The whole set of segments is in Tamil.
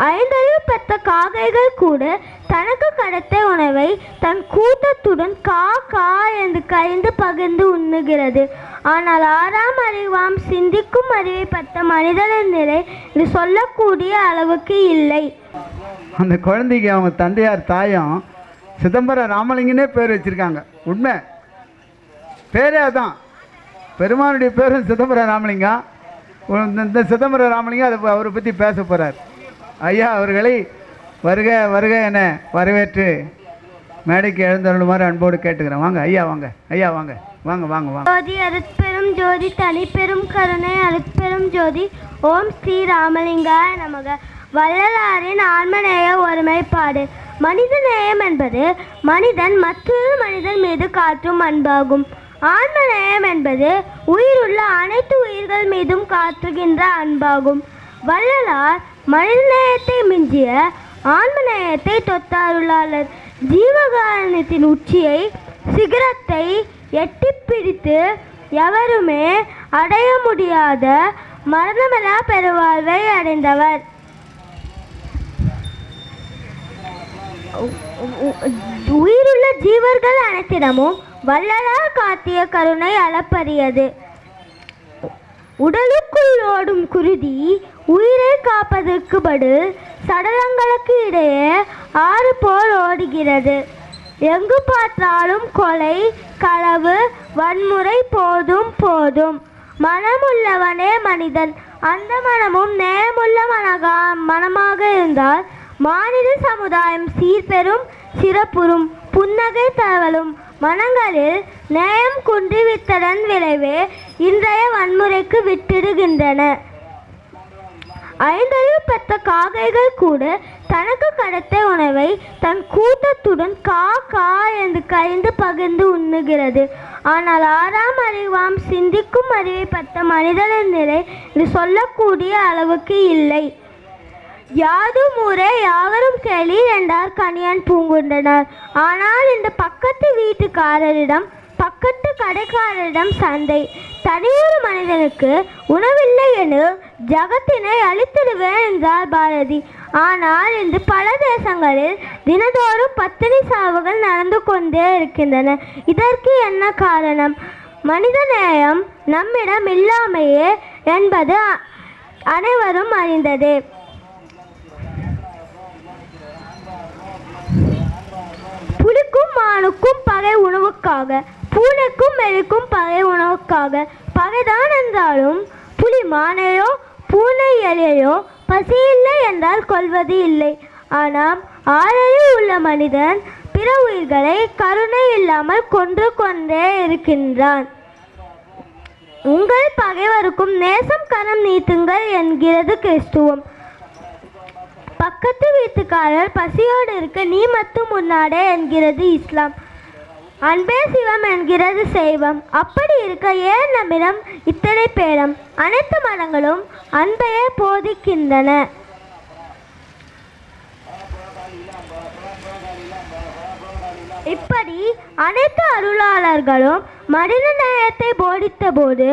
ஐந்தறிவு பெற்ற காக்கைகள் கூட தனக்கு கிடைத்த உணவை தன் கூட்டத்துடன் கா கா என்று கரைந்து பகிர்ந்து உண்ணுகிறது. ஆனால் ஆறாம் அறிவாம் சிந்திக்கும் அறிவை பெற்ற மனிதனின் நிலை இது சொல்லக்கூடிய அளவுக்கு இல்லை. அந்த குழந்தைக்கு அவங்க தந்தையார் தாயும் சிதம்பரம் ராமலிங்கனே பேர் வச்சுருக்காங்க. உண்மை பேரே அதுதான். பெருமானுடைய பேரும் சிதம்பரம் ராமலிங்கம். இந்த சிதம்பரம் ராமலிங்கம் அதை அவரை பற்றி பேச போகிறார். ஐயா அவர்களை வருக வருக என வரவேற்று மேடைக்கு எழுந்தருளுமாறு அன்போடு கேட்டுக்கிறேன். வாங்க ஐயா, வாங்க ஐயா, வாங்க வாங்க வாங்க வாங்க. ஜோதி அருட்பெரும் ஜோதி தனிப்பெரும் கருணை அருட்பெரும் ஜோதி ஓம் ஸ்ரீ ராமலிங்காய நமக. வள்ளலாரின் ஆன்மநேய ஒருமைப்பாடு. மனித நேயம் என்பது மனிதன் மற்றொரு மனிதன் மீது காட்டும் அன்பாகும். ஆன்மநேயம் என்பது உயிருள்ள அனைத்து உயிர்கள் மீதும் காட்டுகின்ற அன்பாகும். வள்ளலார் மனிதநேயத்தை மிஞ்சிய ஆன்மநேயத்தை தொத்தாருள்ளாளர். ஜீவகாரணத்தின் உச்சியை சிகரத்தை எட்டி பிடித்து எவருமே அடைய முடியாத மரணமில்லா பெருவாழ்வை அடைந்தவர். உயிருள்ள ஜீவர்கள் அனைத்திடமும் வள்ளலார் காட்டிய கருணை அளப்பரியது. உடலுக்குள் ஓடும் குருதி உயிரை காப்பதற்கு பதில் சடலங்களுக்கு இடையே ஆறு போல் ஓடுகிறது. எங்கு பார்த்தாலும் கொலை, களவு, வன்முறை போதும் போதும். மனமுள்ளவனே மனிதன். அந்த மனமும் நேயமுள்ள மனமாக இருந்தால் மானிட சமுதாயம் சீர்பெறும், சிறப்புறும், புன்னகை தவழும். மனங்களில் நேயம் குன்றிவிட்டதன் விளைவே இன்றைய வன்முறைக்கு விட்டிடுகின்றன. ஐந்தறிவு பெற்ற காக்கைகள் கூட தனக்கு கிடைத்த உணவை தன் கூட்டத்துடன் கா கா என்று கரைந்து பகிர்ந்து உண்ணுகிறது. ஆனால் ஆறாம் அறிவாம் சிந்திக்கும் அறிவை பெற்ற மனிதனின் நிலை இது சொல்லக்கூடிய அளவுக்கு இல்லை. யாதும் ஊரே யாவரும் கேளீர் என்றார் கணியன் பூங்குன்றனார். ஆனால் இந்த பக்கத்து வீட்டுக்காரரிடம், பக்கத்து கடைக்காரரிடம் சந்தை. தனியொரு மனிதனுக்கு உணவில்லை என ஜகத்தினை அழித்திடுவேன் என்றார் பாரதி. ஆனால் இன்று பல தேசங்களில் தினதோறும் பத்தினி சாவுகள் நடந்து கொண்டே இருக்கின்றன. இதற்கு என்ன காரணம்? மனித நேயம் நம்மிடம் இல்லாமையே என்பது அனைவரும் அறிந்ததே. புலிக்கும் மானுக்கும் பகை உணவுக்காக, பூனைக்கும் எலிக்கும் பகை உணவுக்காக. பகைதான் என்றாலும் புலி மானையோ பூனை எலியையோ பசியில்லை என்றால் கொல்வது இல்லை. ஆனால் ஆறறிவு உள்ள மனிதன் பிற உயிர்களை கருணை இல்லாமல் கொன்று கொண்டே இருக்கின்றான். உங்கள் பகைவருக்கும் நேசம் கரம் நீட்டுங்கள் என்கிறது கிறிஸ்துவம். பக்கத்து வீட்டுக்காரர் பசியோடு இருக்க நீ மட்டும் முன்னாடே என்கிறது இஸ்லாம். அன்பே சிவம் என்கிறது சைவம். அப்படி இருக்க ஏன் நம்மிடம் இத்தனை பேரம்? அனைத்து மதங்களும் அன்பையே போதிக்கின்றன. இப்படி அனைத்து அருளாளர்களும் மனித நேயத்தை போதித்த போது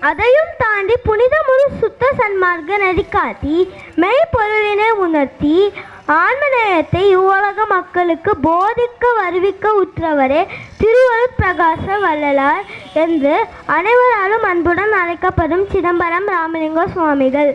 அதையும் தாண்டி புனிதமுறு சுத்த சன்மார்க்க நெறி காட்டி மெய்ப்பொருளினை உணர்த்தி ஆன்மநேயத்தை இவ்வுலக மக்களுக்கு போதிக்க வருவிக்க உற்றவரே திருவருட் பிரகாச வள்ளலார் என்று அனைவராலும் அன்புடன் அழைக்கப்படும் சிதம்பரம் ராமலிங்க சுவாமிகள்.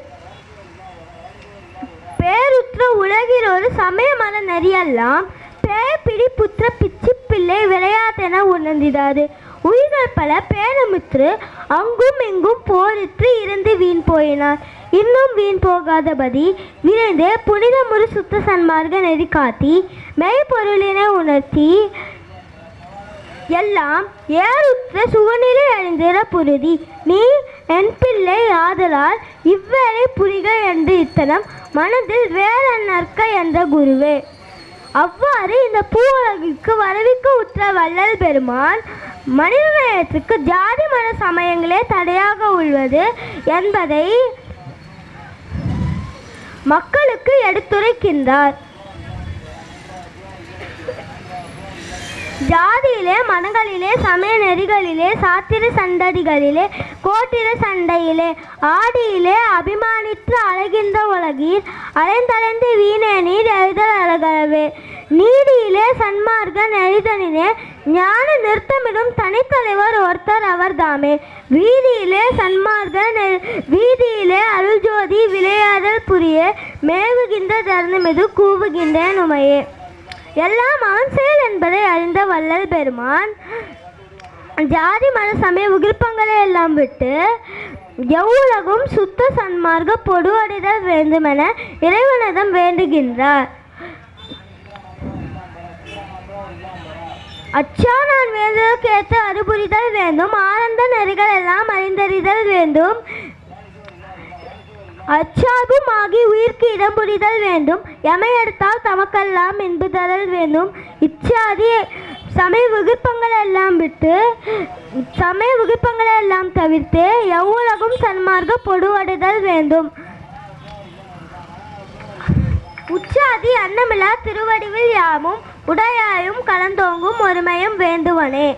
பேருற்ற உலகில் ஒரு சமய மத நெறியெல்லாம் பேப்பிடி புத்திர பிச்சி பிள்ளை விளையாட்டென உணர்ந்திடாது. உயிர்கள் பல பேரமுற்று அங்கும் இங்கும் போரிற்று இருந்து வீண் போயினார். இன்னும் வீண் போகாதபடி விரைந்து புனிதமுறு சுத்த சன்மார்க்க நெறி காட்டி மெய்ப்பொருளினை உணர்த்தி எல்லாம் ஏறுற்ற சுகநிலை அழிந்திட புரிதி. நீ என் பிள்ளை ஆதலால் இவ்வேளை புரிக என்று இத்தனம் மனதில் வேறநற்க என்ற குருவே. அவ்வாறு இந்த பூவுலகிற்கு வரவிக்க உற்ற வள்ளல் பெருமான் மனிதநேயத்துக்கு ஜாதி மத சமயங்களே தடையாக உள்ளது என்பதை மக்களுக்கு எடுத்துரைக்கின்றார். ஜாதியிலே, மதங்களிலே, சமய நெறிகளிலே, சாத்திர சந்ததிகளிலே, கோட்டிர சண்டையிலே, ஆடியிலே அபிமானித்து அழகின்ற உலகீர் அலைந்தலைந்து வீணே நீர் எழுதல் அழகவே. நீதியிலே சன்மார்க்க நெறிதனினே ஞான நிறுத்தமிடும் தனித்தலைவர் ஒருத்தர் அவர் தாமே. வீதியிலே வீதியிலே அருள்ஜோதி விளையாடல் புரிய மேவுகின்ற தருணமிது கூவுகின்றேன் உமையே. எல்லாம் அவன் செயல் என்பதை அறிந்த வள்ளல் பெருமான் ஜாதி மத சமய விருப்பங்களை எல்லாம் விட்டு எவ்வுலகும் சுத்த சன்மார்க்க பொதுவடைதல் வேண்டுமென இறைவனிடம் வேண்டுகின்றார். அச்சா நான் வேண்டுதலுக்கு ஏற்ற அறிபுரிதல் வேண்டும், ஆனந்த நெறிகள் எல்லாம் அறிந்தறிதல் வேண்டும், அச்சார்புமாகி உயிர்க்கு இடம் புரிதல் வேண்டும், எமையெடுத்தால் தமக்கெல்லாம் என்பு தரல் வேண்டும். இச்சாதி சமய விருப்பங்களை எல்லாம் தவிர்த்து எவ்வுலகும் சன்மார்க்க பொதுவடைதல் வேண்டும். உச்சாதி அன்னமில்லா திருவடிவில் யாமும் உடையாயும் கலந்தோங்கும் ஒருமையும் வேண்டுவனே.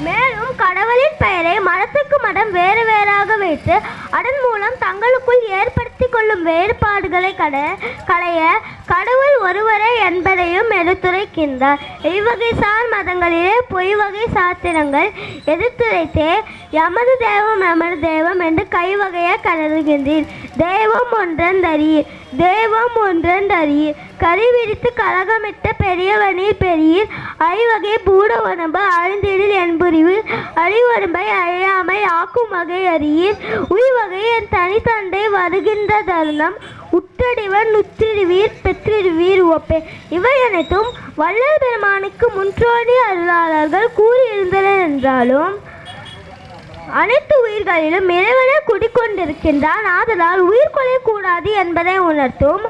மேலும் கடவுளின் பெயரை மதத்துக்கு மதம் வேறு வேறாக வைத்து அதன் மூலம் தங்களுக்குள் ஏற்படுத்தி கொள்ளும் வேறுபாடுகளை களைய கடவுள் ஒருவரே என்பதையும் எடுத்துரைக்கின்றார். இவ்வகை சார் மதங்களிலே பொய் வகை சாத்திரங்கள் எதிர்த்துரைத்தே எமது தெய்வம் என்று கைவகையை கருதுகின்றீர். தெய்வம் ஒன்றந்தறீர், தெய்வம் ஒன்றந்தறீர், கருவிரித்து கலகமிட்ட பெரியவனீர் பெரியீர், ஐவகை பூடவனம்பு ஆழ்ந்திடில் என்புரிவு, அறிவரும்பை அழியாமை ஆக்கும் வகை அறியீர், உய்வகை என் தனித்தண்டை வருகின்ற தருணம் உற்றடிவன் உற்றிடுவீர் பெற்றிடுவீர் ஒப்பே. இவை அனைத்தும் வள்ளல் பெருமானுக்கு முன்றோடி அருளாளர்கள் கூறியிருந்தனர் என்றாலும் அனைத்து உயிர்களிலும் இறைவனே குடிக்கொண்டிருக்கின்றான். ஆதலால் உயிர் கொள்ளக்கூடாது என்பதை உணர்த்தும்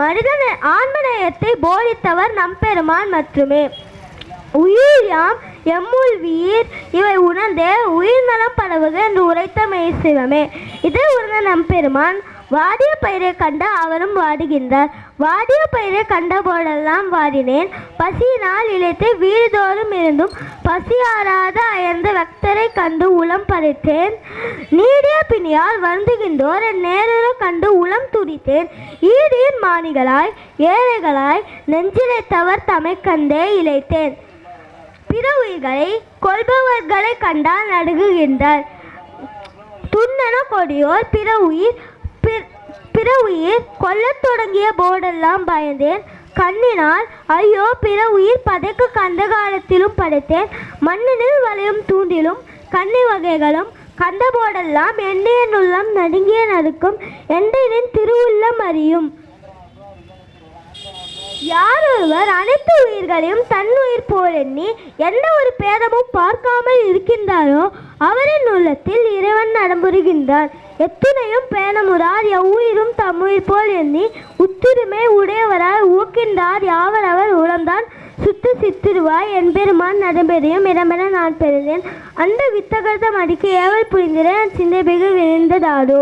மனிதன் ஆன்மநேயத்தை போதித்தவர் நம்பெருமான் மட்டுமே. உயிர் யாம் எம்முள் வீர் இவை உணர்ந்தே உயிர் நலம் பரவுக என்று உரைத்த மெய்சிவமே. இதை உணர்ந்த நம்பெருமான் வாடிய பயிரை கண்ட அவரும் வாடுகின்றார். வாடிய பயிரை கண்ட போதெல்லாம் வாடினேன், பசியினால் இழைத்து வீடுதோறும் இருந்தும் பசியாராத அயர்ந்த பக்தரை கண்டு உளம் பறித்தேன். நீடிய பிணியால் வருந்துகின்றோர் என் நேருற கண்டு உளம் துடித்தேன். ஈடீர் மாணிகளாய் ஏழைகளாய் நெஞ்சிலைத்தவர் தமை கண்டே இழைத்தேன். பிற உயிர்களை கொள்பவர்களை கண்டால் நடுங்குகின்றார். துண்ணென கொடியோர் பிற உயிர் கொல்லத் தொடங்கிய போதெல்லாம் பயந்தேன். கண்ணினால் ஐயோ பிற உயிர் பதைக்க கந்த காலத்திலும் படைத்தேன். மண்ணினில் வளையும் தூண்டிலும் கண்ணி வகைகளும் கண்ட போதெல்லாம் எண்ணெயின் உள்ளம் நடுங்கிய நடுக்கும் எண்ணின் திருவுள்ளம் அறியும். யாரொருவர் அனைத்து உயிர்களையும் தன் உயிர் போல் எண்ணி எந்த ஒரு பேதமும் பார்க்காமல் இருக்கின்றாரோ அவரின் உள்ளத்தில் இறைவன் நடம்புறுகின்றார். எத்துணையும் பேணமுறார் எவ்வுயிரும் தம்முயிர் போல் எண்ணி உத்திருமை உடையவரால் ஊக்கின்றார் யாவரவர் உளம்தான் சுத்த சித்திருவாய் என்பெருமான் நடம்பெறியும் இடமென நான் பெறுதேன். அந்த வித்தகர்தம் அடிக்க ஏவல் புரிந்திரேன் சிந்தை வெகு விரைந்ததாடோ.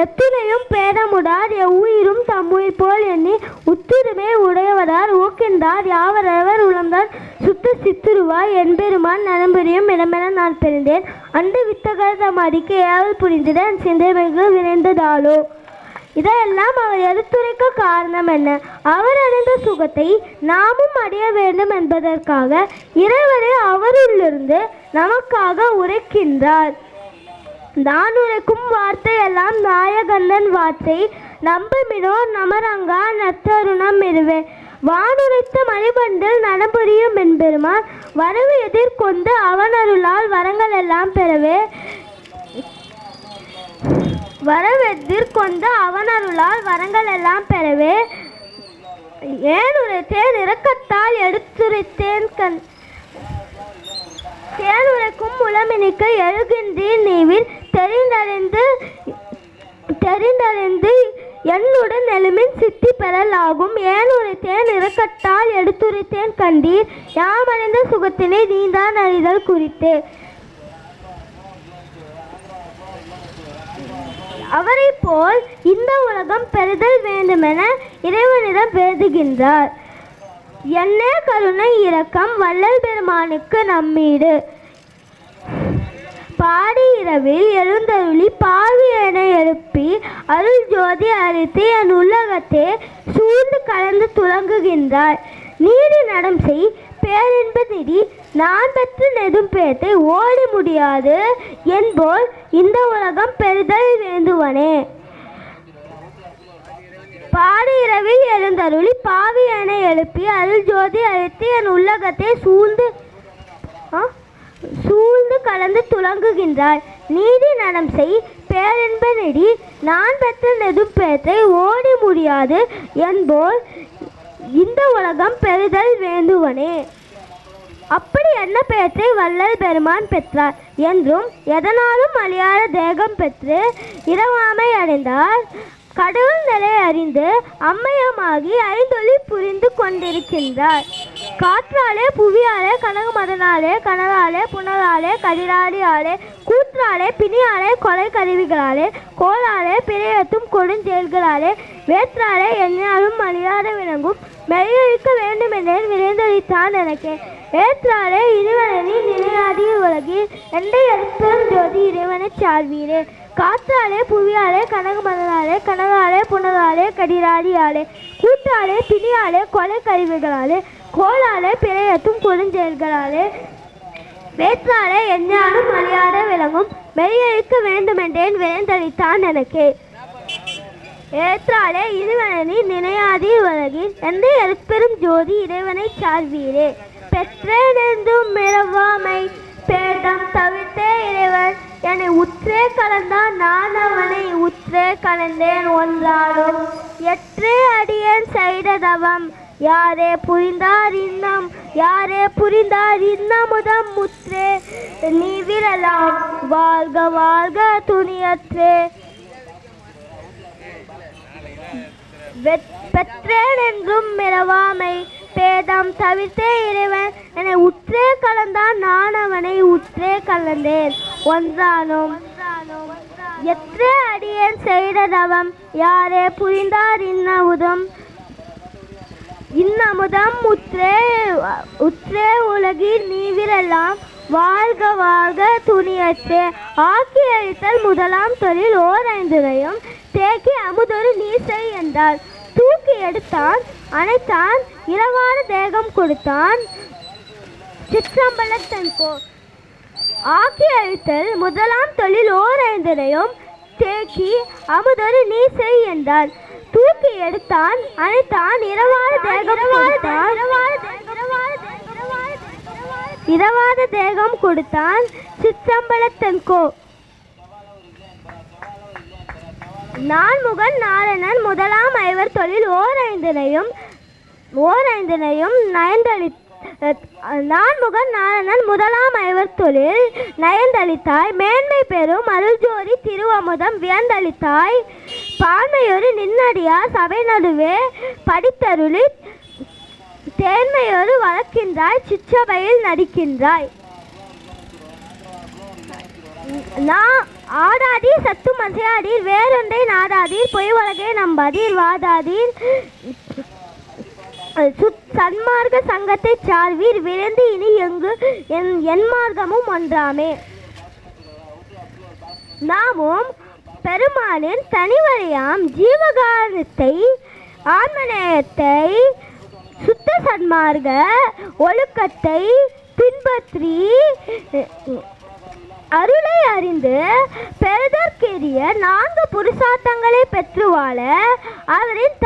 எத்துணையும் பேதமுடார் எவ்வுயிரும் தம்முயிர் போல் எண்ணி உத்திருமை உடையவரார் ஊக்கின்றார் யாவரவர் உளம்தான் சுத்த சித்திருவாய் என்பெருமான் நலம்பெரியும் இடமென நான் பெறுந்தேன். அந்த வித்தகர்தம் அடிக்க ஏவல் புரிந்திட சிந்தை வெகு விரைந்ததாலோ. இதையெல்லாம் அவர் எடுத்துரைக்க காரணம் என்ன? அவர் அடைந்த சுகத்தை நாமும் அடைய வேண்டும் என்பதற்காக இறைவனை அவருள்ளிருந்து நமக்காக உரைக்கின்றார். நான் உரைக்கும் வார்த்தை எல்லாம் நாயகந்தன் வார்த்தை நம்புமினோ நமரங்கா நத்தருணம் இருவே. வானுரைத்த மணிபண்டில் நடபுரியும் என்பெருமான் வரவு எதிர்கொண்டு அவனருளால் வரங்கள் எல்லாம் பெறவே வரவெதிர்கொண்டு அவனருளால் வரங்கள் எல்லாம் பெறவே ஏன் உரைத்தேன் இரக்கத்தால் எடுத்துரைத்தேன் கண் தேனுரைக்கும் உளமினிக்க எழுகின்றேன் நீவில் தெரிந்தறிந்து என்னுடன் எழுமின் சித்தி பெறல் ஆகும். ஏன் உரைத்தேன் இரக்கத்தால் எடுத்துரைத்தேன் கண்டீர் யாமடைந்த சுகத்தினை நீந்தான் அறிதல் குறித்து. அவரை போல் இந்த உலகம் பெறுதல் வேண்டுமென இறைவனிடம் வேண்டுகின்றார். என்ன கருணை இரக்கம் வள்ளல் பெருமானுக்கு நம்மீடு. பாடி இரவில் எழுந்தருளி பாவியனை எழுப்பி அருள் ஜோதி அளித்து என் உள்ளகத்தே சூழ்ந்து கலந்து துலங்குகின்றார். நீதி நடம் செய் பேரின்ப நிதி நான் பெற்று நெடும் பேத்தை ஓடி முடியாது என்போல் இந்த உலகம் பெறுதல் வேண்டுவனே. பாடி இரவில் எழுந்தருளி பாவியனை எழுப்பி அருள் ஜோதி அளித்து என் உள்ளகத்தை சூழ்ந்து கலந்து துலங்குகின்றார். நீதி நடம் செய் பேரின்ப நெடி நான் பெற்ற நெடும் பேத்தை ஓடி முடியாது என்போல் இந்த உலகம் பெறுதல் வேண்டுவனே. அப்படி என்ன பேற்றை வள்ளல் பெருமான் பெற்றார் என்றும் எதனாலும் அழியாத தேகம் பெற்று இரவாமை அடைந்தார். கடவுள் நிலை அறிந்து அம்மையமாகி ஐந்தொழி புரிந்து கொண்டிருக்கின்றார். காற்றாலே புவியாலே கனகமதனாலே கனகாலே புனலாலே கதிராடியாலே கூற்றாலே பிணியாலே கொலை கருவிகளாலே கோளாலே பிறையத்தும் கொடுஞ்செயல்களாலே வேற்றாலே என்னாலும் அழியாத விளங்கும் மெய்யழிக்க வேண்டும் என்றே விரைந்தளித்தான் எனக்கு. ஏற்றாலே இறைவனி நிலையாடிய உலகில் எந்த எழுப்பெரும் ஜோதி இறைவனை சார்வீரே. காற்றாலே புவியாலே கனகமதனாலே கனகாலே புனலாலே கதிராடியாலே கூட்டாலே பிணியாலே கொலை கருவிகளாலே கோளாலே பிறையத்தும் கொடுஞ்செயல்களாலே வேற்றாலே எஞ்ஞானும் அழியாத விளங்கும் மெய்யழிக்க வேண்டுமென்றேன் விரைந்தளித்தான் எனக்கு. ஏற்றாலே இறைவனி நினையாதி உலகில் எந்த எழுப்பெரும் ஜோதி இறைவனை சார்வீரே. பெற்றேனென்றும் மிரவாமை பேதம் தவிர்த்தே இறைவன் என்னை உற்றே கலந்தான் நான் அவனை உற்றே கலந்தேன் ஒன்றாலும் எற்றே அடியேன் செய்த தவம் யாரே புரிந்தார் இன்னம் யாரே புரிந்தார் இன்னமுதம் முற்றே நீ விரலாம் வாழ்க வாழ்க துணியற்றே. பெற்றேன் என்றும் மிரவாமை பேதம் தவிர்த்தே இறைவன் என்னை உற்றே கலந்தான் நான் அவனை உற்றே கலந்தேன் ஒன்றானும் எற்றே அடியேன் செய்த தவம் யாரே புரிந்தார் இன்னமுதம் உற்றே உலகில் நீவிரெல்லாம் வாழ்க வாழ்க துணியற்றே. ஆக்கி அழித்தல் முதலாம் தொழில் ஓர் ஐந்துரையும் தேக்கி அமுதொரு நீர் செய் என்றார். தூக்கி எடுத்தான் அணைத்தான் இரவான தேகம் கொடுத்தான் சிற்றம்பலத்தன்கோ. ஆக்கி அழித்தல் முதலாம் தொழில் ஓர் ஐந்தரையும் தேக்கி அமுதொரு நீர் செய் என்றார். தூக்கி எடுத்தான் அணைத்தான் இரவான தேகம் கொடுத்தான் சிற்றம்பலத்தன்கோ. நான்முகன் நாரணன் முதலாம் ஐவர் தொழில் ஓர் ஐந்தினையும் நான்முகன் நாரணன் முதலாம் ஐவர் தொழில் நயந்தளித்தாய். மேன்மை பெறும் அருள்ஜோதி திருவமுதம் வியந்தளித்தாய். பான்மையொரு நின்னடியார் சபை நடுவே படித்தருளி தேன்மையொரு வளர்க்கின்றாய் சிற்றவையில் நடிக்கின்றாய். ஆடாதீர் சத்தும் அசையாதீர் வேறொன்றை நாடாதீர் பொய் வழக்கை நம்பாதீர் வாதாதீர் சன்மார்க்க சங்கத்தை சார்வீர் விரைந்து இனி எங்கு என் மார்க்கமும் ஒன்றாமே. நாமும் பெருமானின் தனிவரையாம் ஜீவகாரணத்தை ஆன்மநேயத்தை சுத்த சன்மார்க்க ஒழுக்கத்தை பின்பற்றி அருளை அறிந்து பெறுதற்கெரிய 4 புருஷார்த்தங்களை பெற்று வாழ அவரின்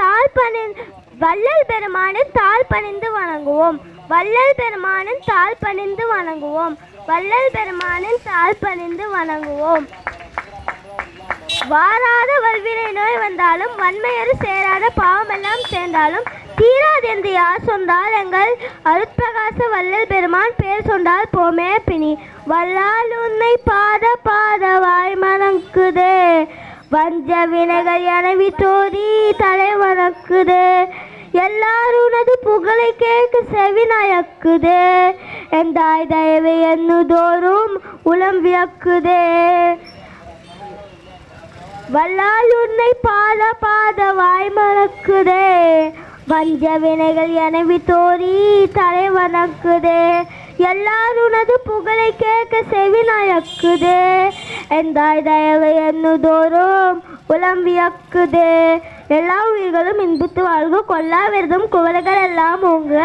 வள்ளல் பெருமானின் தாழ் பணிந்து வணங்குவோம். வள்ளல் பெருமானின் தாழ் பணிந்து வணங்குவோம். வள்ளல் பெருமானின் தாழ் பணிந்து வணங்குவோம். வாராத வல்வினை நோய் வந்தாலும் வன்மையறு சேராத பாவமெல்லாம் சேர்ந்தாலும் தீராதென்று யார் சொன்னால் எங்கள் அருட்பிரகாச வள்ளல் பெருமான் பேர் சொன்னால் போமே பிணி. வல்லால் உன்னை பாதவாய் மணக்குதே வஞ்ச வினைகள் எனவி தோதி தலை வணக்குதே. எல்லாரும் உனது புகழை கேட்க செவி நயக்குதே. எந்தாய் தயவு எண்ணுதோறும் உளம் வியக்குதே. வல்லால் உன்னை பாத பாத வாய் மணக்குதே, வஞ்ச வினைகள் எனவே தோறி தலை வணக்குதே, எல்லாருனது புகழை கேட்க செவி நயக்குதே, எந்தாய் தயவை எண்ணுதோறும் உளம் வியக்குதே. எல்லா உயிர்களும் இன்புத்து வாழ்க, கொல்லா விரதம் குவலைகள் எல்லாம் உங்க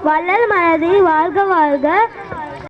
வள்ளல் மனதி வாழ்க வாழ்க.